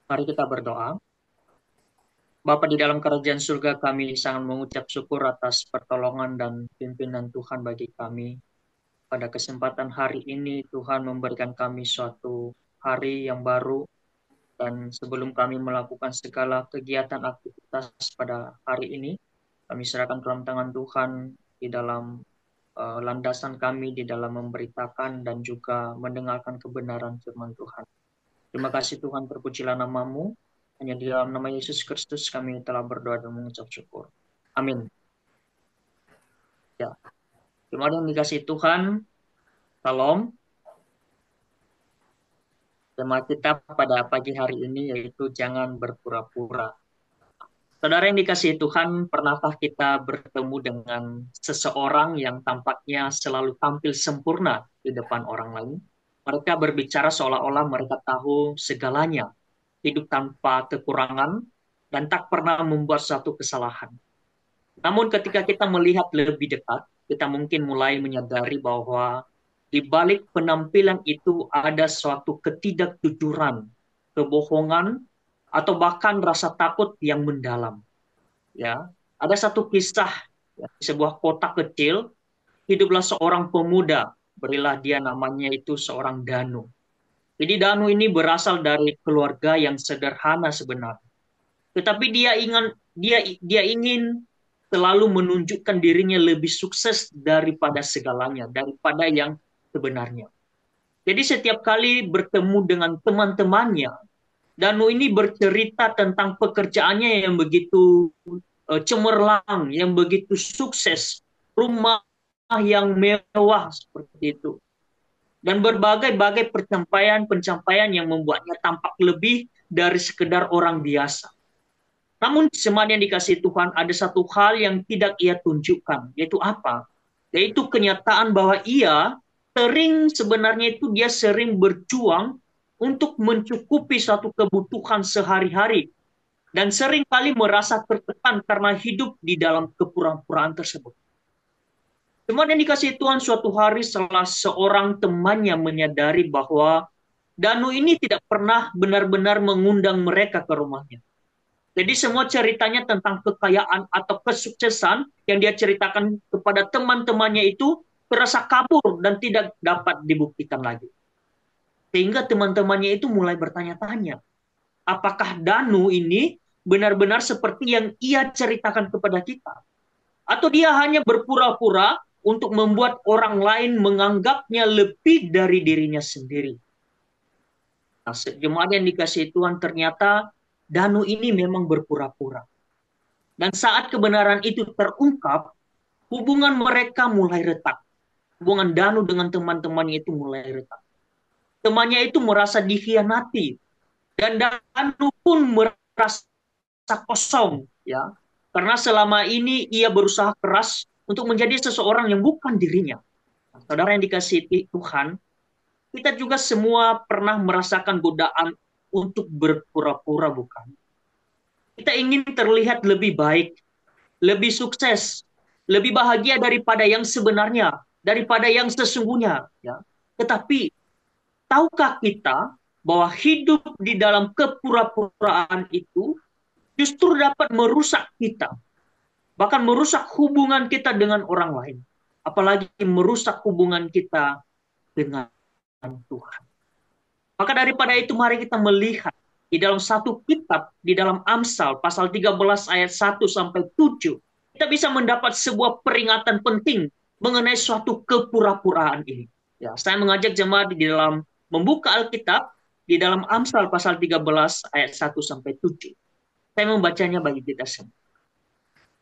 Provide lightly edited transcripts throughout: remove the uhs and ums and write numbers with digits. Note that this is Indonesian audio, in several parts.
Mari kita berdoa. Bapa di dalam kerajaan surga, kami sangat mengucap syukur atas pertolongan dan pimpinan Tuhan bagi kami. Pada kesempatan hari ini, Tuhan memberikan kami suatu hari yang baru, dan sebelum kami melakukan segala kegiatan aktivitas pada hari ini, kami serahkan ke dalam tangan Tuhan di dalam landasan kami, di dalam memberitakan dan juga mendengarkan kebenaran firman Tuhan. Terima kasih Tuhan, terpujilah namamu. Hanya di dalam nama Yesus Kristus kami telah berdoa dan mengucap syukur. Amin. Ya, terima kasih yang dikasih Tuhan. Salam. Tema kita pada pagi hari ini yaitu jangan berpura-pura. Saudara yang dikasihi Tuhan, pernahkah kita bertemu dengan seseorang yang tampaknya selalu tampil sempurna di depan orang lain? Mereka berbicara seolah-olah mereka tahu segalanya, hidup tanpa kekurangan, dan tak pernah membuat suatu kesalahan. Namun ketika kita melihat lebih dekat, kita mungkin mulai menyadari bahwa di balik penampilan itu ada suatu ketidakjujuran, kebohongan, atau bahkan rasa takut yang mendalam. Ya, ada satu kisah ya, di sebuah kota kecil, hiduplah seorang pemuda, berilah dia namanya itu seorang Danu. Jadi Danu ini berasal dari keluarga yang sederhana sebenarnya. Tetapi dia ingin selalu menunjukkan dirinya lebih sukses daripada segalanya, daripada yang sebenarnya. Jadi setiap kali bertemu dengan teman-temannya, Danu ini bercerita tentang pekerjaannya yang begitu cemerlang, yang begitu sukses, rumah yang mewah seperti itu. Dan berbagai-bagai pencapaian-pencapaian yang membuatnya tampak lebih dari sekedar orang biasa. Namun jemaat yang dikasihi Tuhan, ada satu hal yang tidak ia tunjukkan, yaitu apa? Yaitu kenyataan bahwa sebenarnya itu dia sering berjuang untuk mencukupi suatu kebutuhan sehari-hari. Dan sering kali merasa tertekan karena hidup di dalam kepura-puraan tersebut. Jemaat yang dikasihi Tuhan, suatu hari salah seorang temannya menyadari bahwa Danu ini tidak pernah benar-benar mengundang mereka ke rumahnya. Jadi semua ceritanya tentang kekayaan atau kesuksesan yang dia ceritakan kepada teman-temannya itu terasa kabur dan tidak dapat dibuktikan lagi. Sehingga teman-temannya itu mulai bertanya-tanya, apakah Danu ini benar-benar seperti yang ia ceritakan kepada kita? Atau dia hanya berpura-pura untuk membuat orang lain menganggapnya lebih dari dirinya sendiri? Nah, jemaat yang dikasihi Tuhan, ternyata Danu ini memang berpura-pura. Dan saat kebenaran itu terungkap, hubungan mereka mulai retak. Hubungan Danu dengan teman-temannya itu mulai retak. Temannya itu merasa dikhianati. Dan Danu pun merasa kosong. Ya, karena selama ini ia berusaha keras untuk menjadi seseorang yang bukan dirinya. Nah, saudara yang dikasihi Tuhan, kita juga semua pernah merasakan godaan untuk berpura-pura, bukan? Kita ingin terlihat lebih baik, lebih sukses, lebih bahagia daripada yang sebenarnya, daripada yang sesungguhnya. Ya. Tetapi, tahukah kita bahwa hidup di dalam kepura-puraan itu justru dapat merusak kita, bahkan merusak hubungan kita dengan orang lain, apalagi merusak hubungan kita dengan Tuhan. Maka daripada itu mari kita melihat di dalam satu kitab, di dalam Amsal pasal 13 ayat 1-7, kita bisa mendapat sebuah peringatan penting mengenai suatu kepura-puraan ini. Ya, saya mengajak jemaat di dalam membuka Alkitab di dalam Amsal pasal 13 ayat 1-7. Saya membacanya bagi kita semua.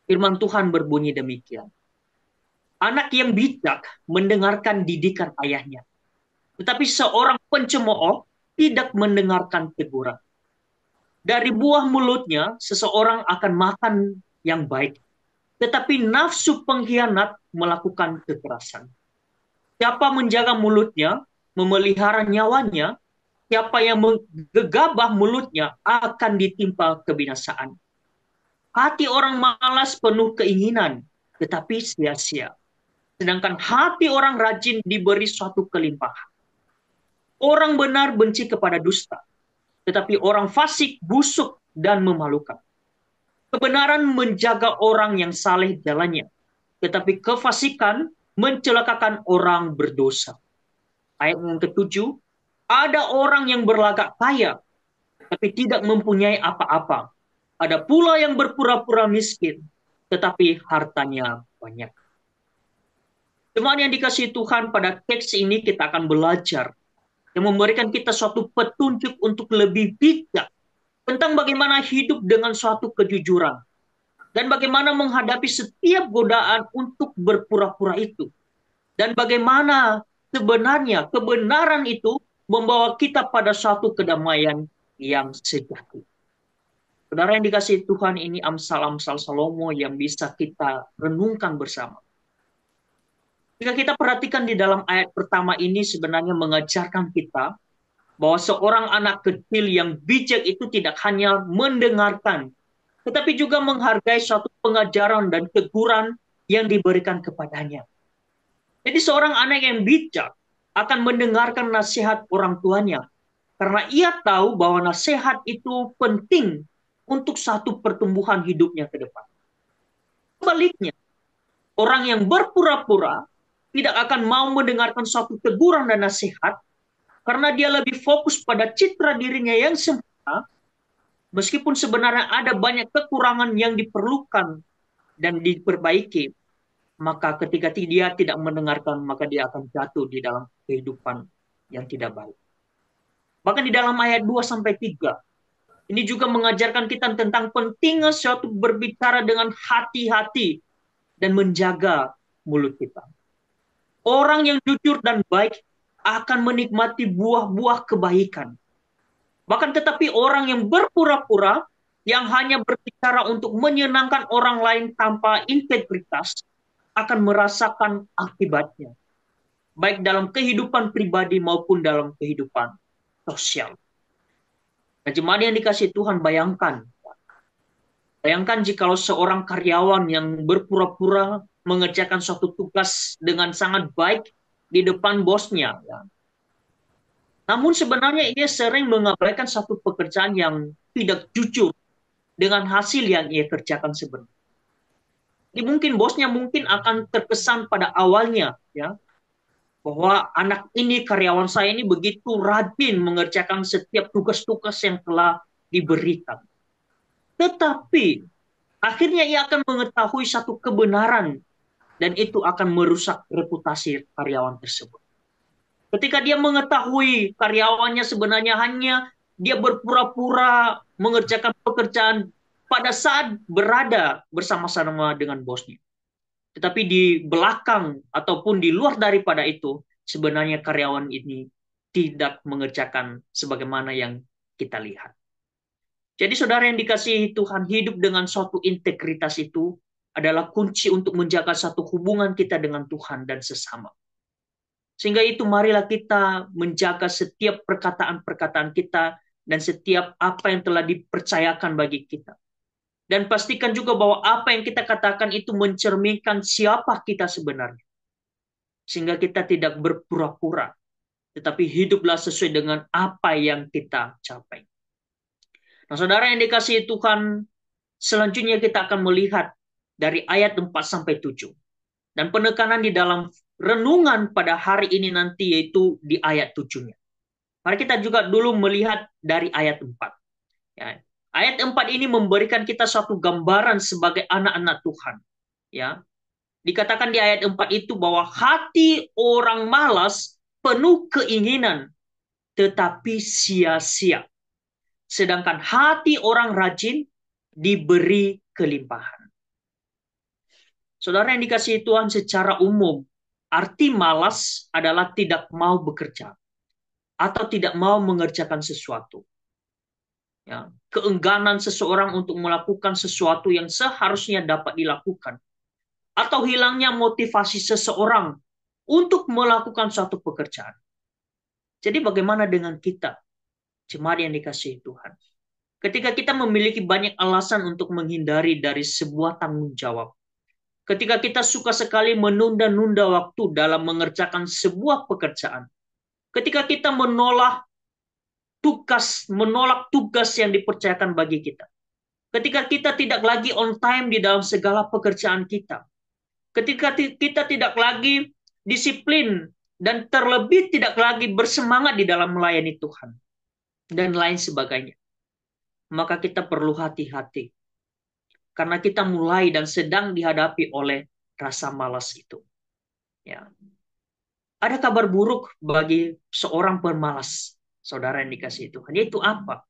Firman Tuhan berbunyi demikian. Anak yang bijak mendengarkan didikan ayahnya, tetapi seorang pencemooh tidak mendengarkan teguran. Dari buah mulutnya seseorang akan makan yang baik, tetapi nafsu pengkhianat melakukan kekerasan. Siapa menjaga mulutnya, memelihara nyawanya, siapa yang menggegabah mulutnya akan ditimpa kebinasaan. Hati orang malas penuh keinginan, tetapi sia-sia. Sedangkan hati orang rajin diberi suatu kelimpahan. Orang benar benci kepada dusta, tetapi orang fasik busuk dan memalukan. Kebenaran menjaga orang yang saleh jalannya, tetapi kefasikan mencelakakan orang berdosa. Ayat yang ketujuh, ada orang yang berlagak kaya, tapi tidak mempunyai apa-apa. Ada pula yang berpura-pura miskin, tetapi hartanya banyak. Teman yang dikasihi Tuhan, pada teks ini kita akan belajar yang memberikan kita suatu petunjuk untuk lebih bijak tentang bagaimana hidup dengan suatu kejujuran dan bagaimana menghadapi setiap godaan untuk berpura-pura itu dan bagaimana sebenarnya kebenaran itu membawa kita pada suatu kedamaian yang sejati. Saudara yang dikasihi Tuhan, ini Amsal-Amsal Salomo yang bisa kita renungkan bersama. Jika kita perhatikan di dalam ayat pertama ini sebenarnya mengajarkan kita bahwa seorang anak kecil yang bijak itu tidak hanya mendengarkan, tetapi juga menghargai suatu pengajaran dan teguran yang diberikan kepadanya. Jadi seorang anak yang bijak akan mendengarkan nasihat orang tuanya, karena ia tahu bahwa nasihat itu penting untuk satu pertumbuhan hidupnya ke depan. Sebaliknya, orang yang berpura-pura tidak akan mau mendengarkan suatu teguran dan nasihat, karena dia lebih fokus pada citra dirinya yang sempurna, meskipun sebenarnya ada banyak kekurangan yang diperlukan dan diperbaiki, maka ketika dia tidak mendengarkan, maka dia akan jatuh di dalam kehidupan yang tidak baik. Bahkan di dalam ayat 2-3, ini juga mengajarkan kita tentang pentingnya suatu berbicara dengan hati-hati dan menjaga mulut kita. Orang yang jujur dan baik akan menikmati buah-buah kebaikan. Bahkan tetapi orang yang berpura-pura, yang hanya berbicara untuk menyenangkan orang lain tanpa integritas, akan merasakan akibatnya. Baik dalam kehidupan pribadi maupun dalam kehidupan sosial. Nah, jemaat yang dikasihi Tuhan, bayangkan. Bayangkan jika seorang karyawan yang berpura-pura mengerjakan suatu tugas dengan sangat baik di depan bosnya. Ya. Namun sebenarnya ia sering mengabaikan satu pekerjaan yang tidak jujur dengan hasil yang ia kerjakan sebenarnya. Jadi mungkin bosnya mungkin akan terkesan pada awalnya, ya, bahwa anak ini, karyawan saya ini begitu rajin mengerjakan setiap tugas-tugas yang telah diberikan. Tetapi akhirnya ia akan mengetahui satu kebenaran dan itu akan merusak reputasi karyawan tersebut. Ketika dia mengetahui karyawannya sebenarnya hanya dia berpura-pura mengerjakan pekerjaan pada saat berada bersama-sama dengan bosnya. Tetapi di belakang ataupun di luar daripada itu, sebenarnya karyawan ini tidak mengerjakan sebagaimana yang kita lihat. Jadi saudara yang dikasihi Tuhan, hidup dengan suatu integritas itu adalah kunci untuk menjaga satu hubungan kita dengan Tuhan dan sesama. Sehingga itu marilah kita menjaga setiap perkataan-perkataan kita dan setiap apa yang telah dipercayakan bagi kita. Dan pastikan juga bahwa apa yang kita katakan itu mencerminkan siapa kita sebenarnya. Sehingga kita tidak berpura-pura, tetapi hiduplah sesuai dengan apa yang kita capai. Nah, saudara yang dikasihi Tuhan, selanjutnya kita akan melihat dari ayat 4-7. Dan penekanan di dalam renungan pada hari ini nanti yaitu di ayat 7-nya. Mari kita juga dulu melihat dari ayat 4. Ya. Ayat 4 ini memberikan kita suatu gambaran sebagai anak-anak Tuhan. Ya. Dikatakan di ayat 4 itu bahwa hati orang malas penuh keinginan, tetapi sia-sia. Sedangkan hati orang rajin diberi kelimpahan. Saudara yang dikasihi Tuhan, secara umum, arti malas adalah tidak mau bekerja atau tidak mau mengerjakan sesuatu. Ya, keengganan seseorang untuk melakukan sesuatu yang seharusnya dapat dilakukan. Atau hilangnya motivasi seseorang untuk melakukan suatu pekerjaan. Jadi bagaimana dengan kita, jemaat yang dikasihi Tuhan? Ketika kita memiliki banyak alasan untuk menghindari dari sebuah tanggung jawab. Ketika kita suka sekali menunda-nunda waktu dalam mengerjakan sebuah pekerjaan. Ketika kita menolak menolak tugas yang dipercayakan bagi kita. Ketika kita tidak lagi on time di dalam segala pekerjaan kita. Ketika kita tidak lagi disiplin dan terlebih tidak lagi bersemangat di dalam melayani Tuhan dan lain sebagainya. Maka kita perlu hati-hati. Karena kita mulai dan sedang dihadapi oleh rasa malas itu. Ya. Ada kabar buruk bagi seorang pemalas, saudara yang dikasihi Tuhan. Yaitu apa?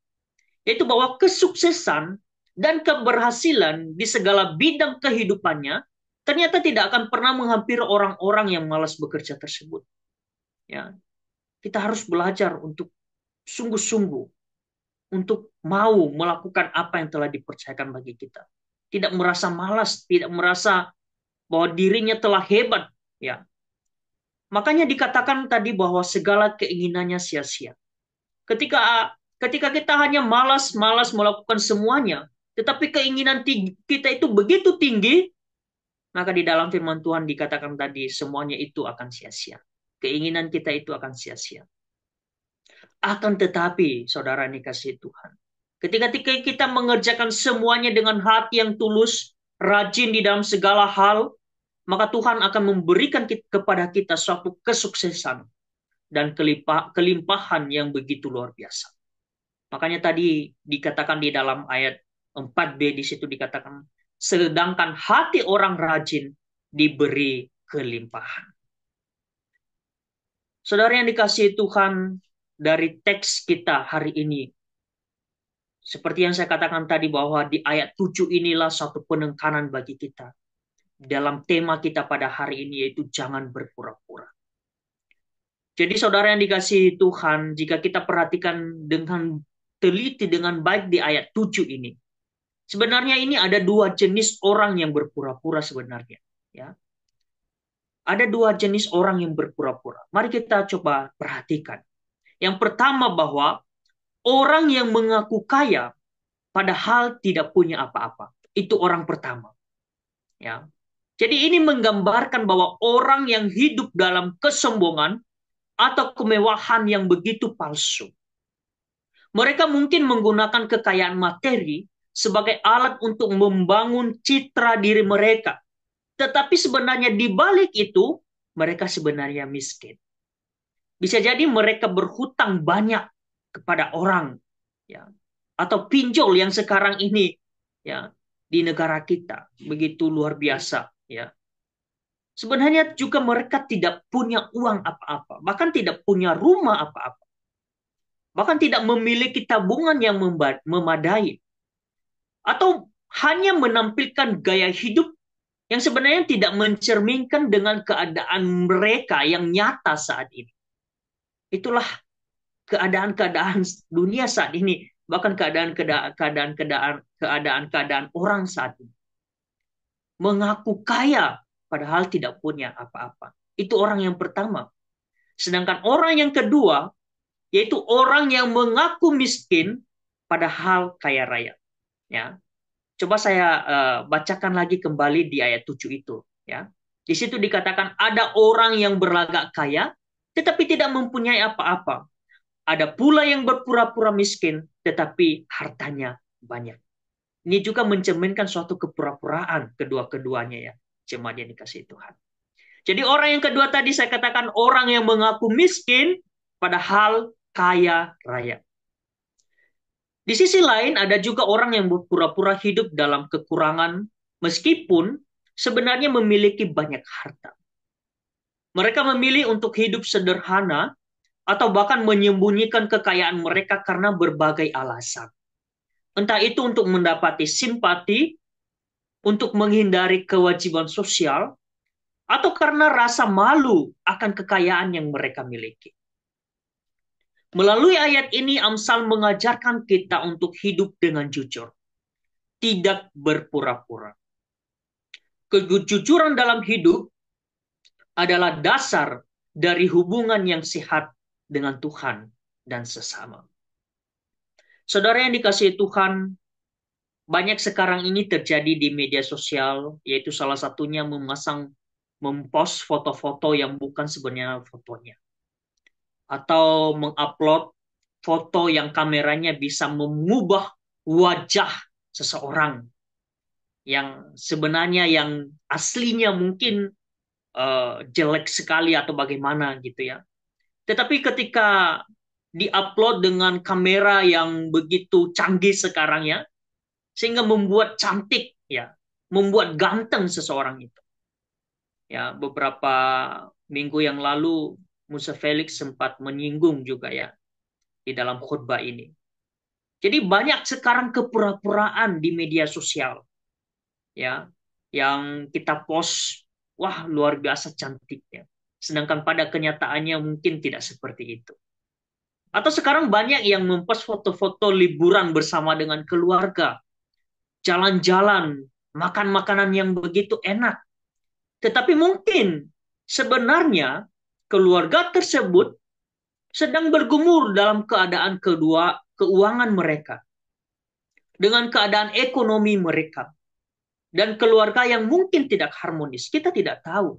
Yaitu bahwa kesuksesan dan keberhasilan di segala bidang kehidupannya ternyata tidak akan pernah menghampiri orang-orang yang malas bekerja tersebut. Ya. Kita harus belajar untuk sungguh-sungguh untuk mau melakukan apa yang telah dipercayakan bagi kita. Tidak merasa malas, tidak merasa bahwa dirinya telah hebat, ya. Makanya dikatakan tadi bahwa segala keinginannya sia-sia. Ketika ketika kita hanya malas-malas melakukan semuanya, tetapi keinginan kita itu begitu tinggi, maka di dalam firman Tuhan dikatakan tadi semuanya itu akan sia-sia. Keinginan kita itu akan sia-sia. Akan tetapi, saudara yang dikasihi Tuhan, ketika kita mengerjakan semuanya dengan hati yang tulus, rajin di dalam segala hal, maka Tuhan akan memberikan kepada kita suatu kesuksesan dan kelimpahan yang begitu luar biasa. Makanya tadi dikatakan di dalam ayat 4b di situ dikatakan, sedangkan hati orang rajin diberi kelimpahan. Saudara yang dikasihi Tuhan, dari teks kita hari ini, seperti yang saya katakan tadi bahwa di ayat 7 inilah satu penekanan bagi kita. Dalam tema kita pada hari ini yaitu jangan berpura-pura. Jadi saudara yang dikasihi Tuhan, jika kita perhatikan dengan teliti, dengan baik di ayat 7 ini, sebenarnya ini ada dua jenis orang yang berpura-pura sebenarnya. Ya. Ada dua jenis orang yang berpura-pura. Mari kita coba perhatikan. Yang pertama bahwa orang yang mengaku kaya padahal tidak punya apa-apa. Itu orang pertama. Ya. Jadi ini menggambarkan bahwa orang yang hidup dalam kesombongan atau kemewahan yang begitu palsu. Mereka mungkin menggunakan kekayaan materi sebagai alat untuk membangun citra diri mereka. Tetapi sebenarnya di balik itu, mereka sebenarnya miskin. Bisa jadi mereka berhutang banyak kepada orang, ya, atau pinjol yang sekarang ini, ya, di negara kita begitu luar biasa, ya. Sebenarnya juga mereka tidak punya uang apa-apa, bahkan tidak punya rumah apa-apa, bahkan tidak memiliki tabungan yang memadai, atau hanya menampilkan gaya hidup yang sebenarnya tidak mencerminkan dengan keadaan mereka yang nyata saat ini. Itulah keadaan-keadaan dunia saat ini, bahkan keadaan-keadaan orang saat ini. Mengaku kaya padahal tidak punya apa-apa. Itu orang yang pertama. Sedangkan orang yang kedua, yaitu orang yang mengaku miskin padahal kaya raya. Ya. Coba saya bacakan lagi kembali di ayat 7 itu. Ya. Di situ dikatakan ada orang yang berlagak kaya, tetapi tidak mempunyai apa-apa. Ada pula yang berpura-pura miskin, tetapi hartanya banyak. Ini juga mencerminkan suatu kepura-puraan kedua-keduanya ya. Jemaat yang dikasihi Tuhan. Jadi orang yang kedua tadi saya katakan orang yang mengaku miskin, padahal kaya raya. Di sisi lain ada juga orang yang berpura-pura hidup dalam kekurangan, meskipun sebenarnya memiliki banyak harta. Mereka memilih untuk hidup sederhana, atau bahkan menyembunyikan kekayaan mereka karena berbagai alasan. Entah itu untuk mendapati simpati, untuk menghindari kewajiban sosial, atau karena rasa malu akan kekayaan yang mereka miliki. Melalui ayat ini, Amsal mengajarkan kita untuk hidup dengan jujur, tidak berpura-pura. Kejujuran dalam hidup adalah dasar dari hubungan yang sehat dengan Tuhan dan sesama. Saudara yang dikasihi Tuhan, banyak sekarang ini terjadi di media sosial, yaitu salah satunya mempost foto-foto yang bukan sebenarnya fotonya. Atau mengupload foto yang kameranya bisa mengubah wajah seseorang yang sebenarnya yang aslinya mungkin jelek sekali atau bagaimana gitu ya. Tetapi ketika diupload dengan kamera yang begitu canggih sekarang ya, sehingga membuat cantik ya, membuat ganteng seseorang itu. Ya, beberapa minggu yang lalu Musa Felix sempat menyinggung juga ya di dalam khutbah ini. Jadi banyak sekarang kepura-puraan di media sosial ya yang kita post, wah luar biasa cantiknya. Sedangkan pada kenyataannya mungkin tidak seperti itu. Atau sekarang banyak yang mempost foto-foto liburan bersama dengan keluarga, jalan-jalan, makan makanan yang begitu enak. Tetapi mungkin sebenarnya keluarga tersebut sedang bergumul dalam keadaan kedua keuangan mereka, dengan keadaan ekonomi mereka, dan keluarga yang mungkin tidak harmonis. Kita tidak tahu.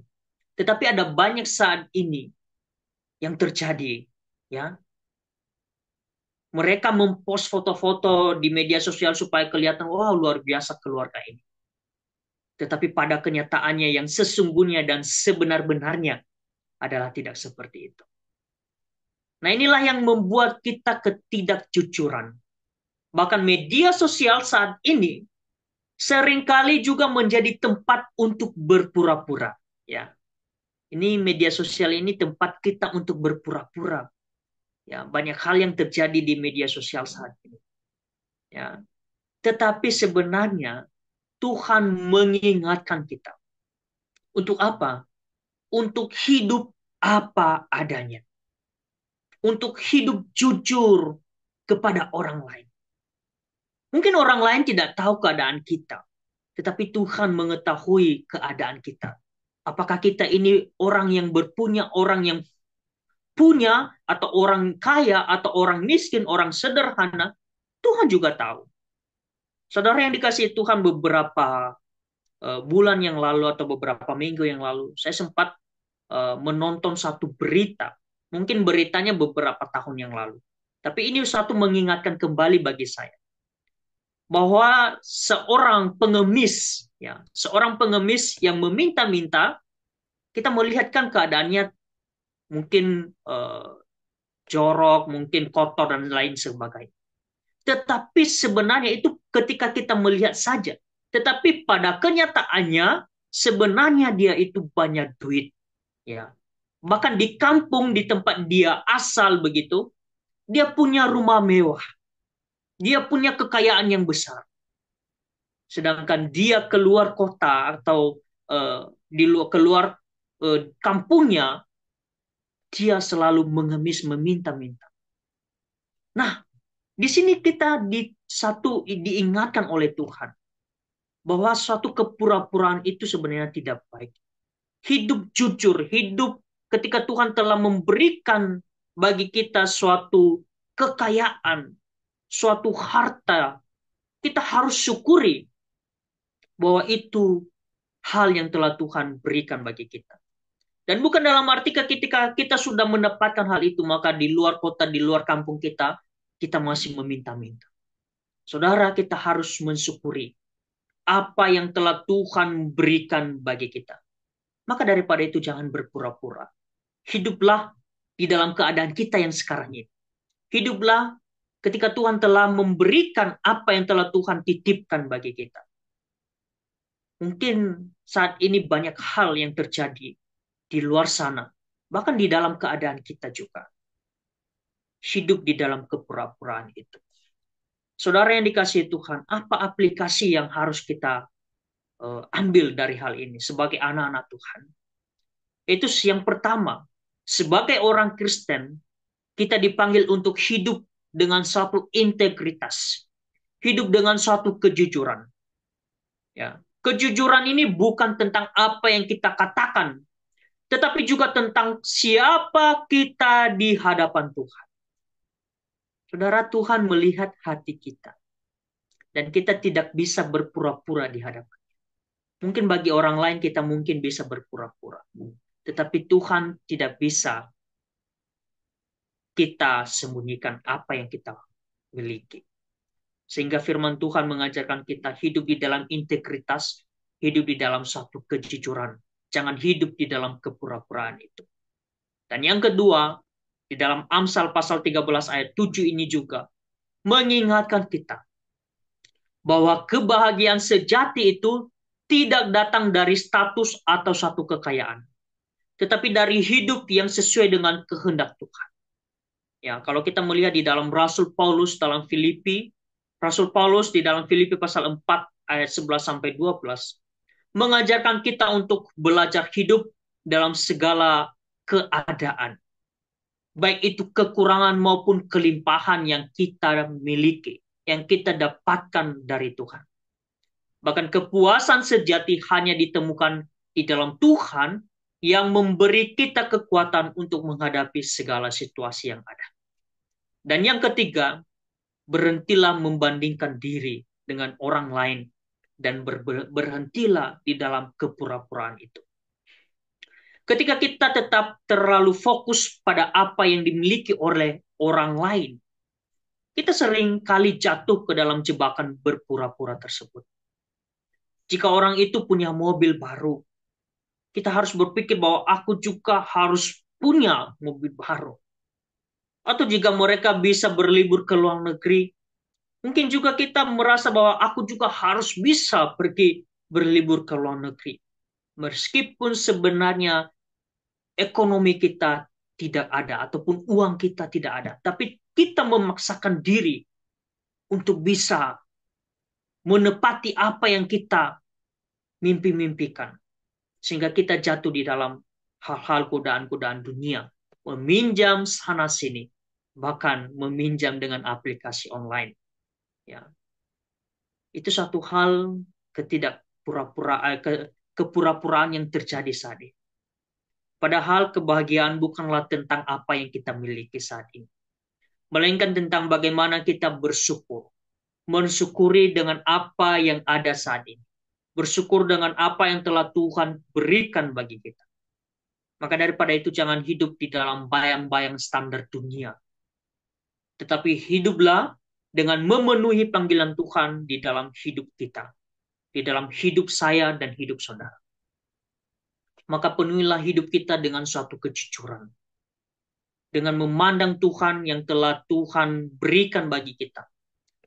Tetapi ada banyak saat ini yang terjadi, ya. Mereka mempost foto-foto di media sosial supaya kelihatan, wah luar biasa keluarga ini. Tetapi pada kenyataannya yang sesungguhnya dan sebenar-benarnya adalah tidak seperti itu. Nah inilah yang membuat kita ketidakjujuran. Bahkan media sosial saat ini seringkali juga menjadi tempat untuk berpura-pura. Ya, ini media sosial ini tempat kita untuk berpura-pura. Ya, banyak hal yang terjadi di media sosial saat ini. Ya, tetapi sebenarnya Tuhan mengingatkan kita. Untuk apa? Untuk hidup apa adanya. Untuk hidup jujur kepada orang lain. Mungkin orang lain tidak tahu keadaan kita, tetapi Tuhan mengetahui keadaan kita. Apakah kita ini orang yang berpunya, orang yang punya, atau orang kaya, atau orang miskin, orang sederhana, Tuhan juga tahu. Saudara yang dikasihi Tuhan, beberapa bulan yang lalu atau beberapa minggu yang lalu, saya sempat menonton satu berita. Mungkin beritanya beberapa tahun yang lalu. Tapi ini satu mengingatkan kembali bagi saya. Bahwa seorang pengemis yang meminta-minta, kita melihatkan keadaannya mungkin jorok, mungkin kotor dan lain sebagainya. Tetapi sebenarnya itu ketika kita melihat saja. Tetapi pada kenyataannya sebenarnya dia itu banyak duit, ya. Bahkan di kampung di tempat dia asal begitu, dia punya rumah mewah. Dia punya kekayaan yang besar. Sedangkan dia keluar kota atau di luar keluar kampungnya, dia selalu mengemis meminta-minta. Nah, di sini kita diingatkan oleh Tuhan bahwa suatu kepura-puraan itu sebenarnya tidak baik. Hidup jujur, hidup ketika Tuhan telah memberikan bagi kita suatu kekayaan, suatu harta, kita harus syukuri bahwa itu hal yang telah Tuhan berikan bagi kita. Dan bukan dalam arti ketika kita sudah mendapatkan hal itu, maka di luar kota, di luar kampung kita masih meminta-minta. Saudara, kita harus mensyukuri apa yang telah Tuhan berikan bagi kita. Maka daripada itu jangan berpura-pura. Hiduplah di dalam keadaan kita yang sekarang ini. Hiduplah ketika Tuhan telah memberikan apa yang telah Tuhan titipkan bagi kita. Mungkin saat ini banyak hal yang terjadi di luar sana, bahkan di dalam keadaan kita juga. Hidup di dalam kepura-puraan itu. Saudara yang dikasihi Tuhan, apa aplikasi yang harus kita ambil dari hal ini sebagai anak-anak Tuhan? Itu yang pertama, sebagai orang Kristen, kita dipanggil untuk hidup dengan suatu integritas. Hidup dengan suatu kejujuran. Ya. Kejujuran ini bukan tentang apa yang kita katakan, tetapi juga tentang siapa kita di hadapan Tuhan. Saudara, Tuhan melihat hati kita. Dan kita tidak bisa berpura-pura di hadapan. Mungkin bagi orang lain kita mungkin bisa berpura-pura. Tetapi Tuhan tidak bisa kita sembunyikan apa yang kita miliki. Sehingga firman Tuhan mengajarkan kita hidup di dalam integritas, hidup di dalam satu kejujuran. Jangan hidup di dalam kepura-puraan itu. Dan yang kedua, di dalam Amsal pasal 13 ayat 7 ini juga mengingatkan kita bahwa kebahagiaan sejati itu tidak datang dari status atau satu kekayaan, tetapi dari hidup yang sesuai dengan kehendak Tuhan. Ya, kalau kita melihat di dalam Rasul Paulus dalam Filipi, Rasul Paulus di dalam Filipi pasal 4 ayat 11 sampai 12 mengajarkan kita untuk belajar hidup dalam segala keadaan. Baik itu kekurangan maupun kelimpahan yang kita miliki, yang kita dapatkan dari Tuhan. Bahkan kepuasan sejati hanya ditemukan di dalam Tuhan yang memberi kita kekuatan untuk menghadapi segala situasi yang ada. Dan yang ketiga, berhentilah membandingkan diri dengan orang lain dan berhentilah di dalam kepura-puraan itu. Ketika kita tetap terlalu fokus pada apa yang dimiliki oleh orang lain, kita sering kali jatuh ke dalam jebakan berpura-pura tersebut. Jika orang itu punya mobil baru, kita harus berpikir bahwa aku juga harus punya mobil baru. Atau jika mereka bisa berlibur ke luar negeri, mungkin juga kita merasa bahwa aku juga harus bisa pergi berlibur ke luar negeri. Meskipun sebenarnya ekonomi kita tidak ada, ataupun uang kita tidak ada. Tapi kita memaksakan diri untuk bisa menepati apa yang kita mimpi-mimpikan. Sehingga kita jatuh di dalam hal-hal godaan-godaan dunia. Meminjam sana-sini. Bahkan meminjam dengan aplikasi online. Ya. Itu satu hal kepura-puraan yang terjadi saat ini. Padahal kebahagiaan bukanlah tentang apa yang kita miliki saat ini. Melainkan tentang bagaimana kita bersyukur. Mensyukuri dengan apa yang ada saat ini. Bersyukur dengan apa yang telah Tuhan berikan bagi kita. Maka daripada itu jangan hidup di dalam bayang-bayang standar dunia. Tetapi hiduplah dengan memenuhi panggilan Tuhan di dalam hidup kita. Di dalam hidup saya dan hidup saudara. Maka penuhilah hidup kita dengan suatu kejujuran. Dengan memandang Tuhan yang telah Tuhan berikan bagi kita.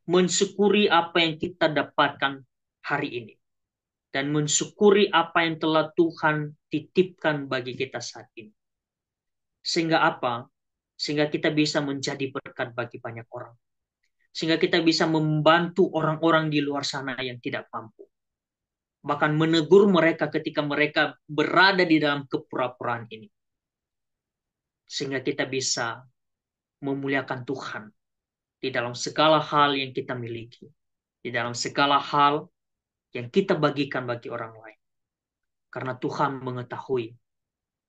Mensyukuri apa yang kita dapatkan hari ini. Dan mensyukuri apa yang telah Tuhan titipkan bagi kita saat ini. Sehingga apa? Sehingga kita bisa menjadi berkat bagi banyak orang. Sehingga kita bisa membantu orang-orang di luar sana yang tidak mampu. Bahkan menegur mereka ketika mereka berada di dalam kepura-puraan ini. Sehingga kita bisa memuliakan Tuhan di dalam segala hal yang kita miliki. Di dalam segala hal yang kita bagikan bagi orang lain. Karena Tuhan mengetahui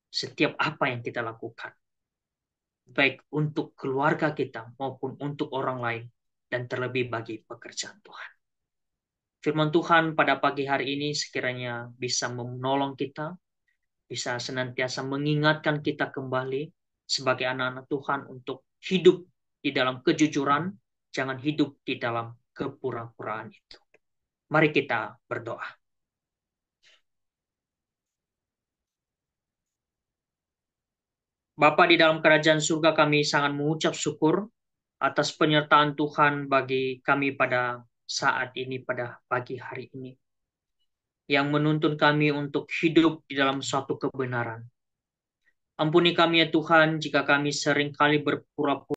setiap apa yang kita lakukan. Baik untuk keluarga kita maupun untuk orang lain. Dan terlebih bagi pekerjaan Tuhan. Firman Tuhan pada pagi hari ini sekiranya bisa menolong kita. Bisa senantiasa mengingatkan kita kembali sebagai anak-anak Tuhan untuk hidup di dalam kejujuran. Jangan hidup di dalam kepura-puraan itu. Mari kita berdoa. Bapa di dalam kerajaan surga, kami sangat mengucap syukur atas penyertaan Tuhan bagi kami pada saat ini, pada pagi hari ini. Yang menuntun kami untuk hidup di dalam suatu kebenaran. Ampuni kami ya Tuhan jika kami seringkali berpura-pura